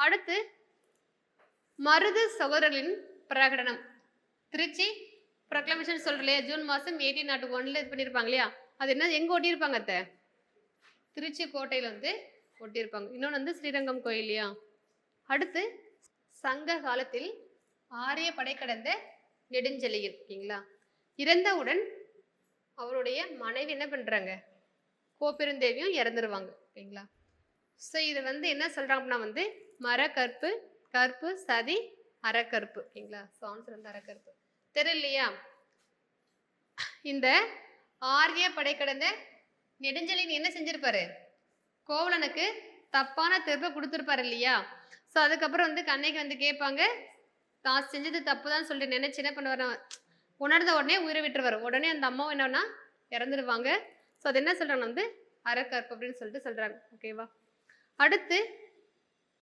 அடுத்து மருது சகோதரர்களின் பிரகடனம். திருச்சி ப்ரொக்ளமேஷன் சொல்ற இல்லையா, ஜூன் மாதம் 1801 இது பண்ணியிருப்பாங்க இல்லையா, அது என்ன எங்கே ஒட்டியிருப்பாங்க? அத்தை திருச்சி கோட்டையில் வந்து ஒட்டியிருப்பாங்க. இன்னொன்று வந்து ஸ்ரீரங்கம் கோயில் இல்லையா. அடுத்து சங்க காலத்தில் ஆரிய படை கடந்த நெடுஞ்செழியன் ஓகேங்களா, இறந்தவுடன் அவருடைய மனைவி என்ன பண்ணுறாங்க, கோப்பெருந்தேவியும் இறந்துருவாங்க ஓகேங்களா. ஸோ இது வந்து என்ன சொல்கிறாங்க அப்படின்னா வந்து மரக்கற்பு, கற்பு, சதி, அறக்கற்பு ஓகேங்களா. ஸோ ஆன்சர் வந்து அறக்கற்பு. தெரியலையா? இந்த ஆரிய படை கடந்த நெடுஞ்செழியன் என்ன செஞ்சிருப்பாரு, கோவலனுக்கு தப்பான தீர்ப்பை கொடுத்துருப்பாரு இல்லையா. ஸோ அதுக்கப்புறம் வந்து கண்ணகி வந்து கேட்பாங்க, தான் செஞ்சது தப்பு தான் சொல்லிட்டு நினைச்சு என்ன பண்ணுவார், உணர்ந்த உடனே உயிரை விட்டுருவார். உடனே அந்த அம்மாவும் என்னன்னா இறந்துருவாங்க. ஸோ அது என்ன சொல்றாங்க வந்து அறக்கற்பு அப்படின்னு சொல்லிட்டு சொல்றாங்க ஓகேவா. அடுத்து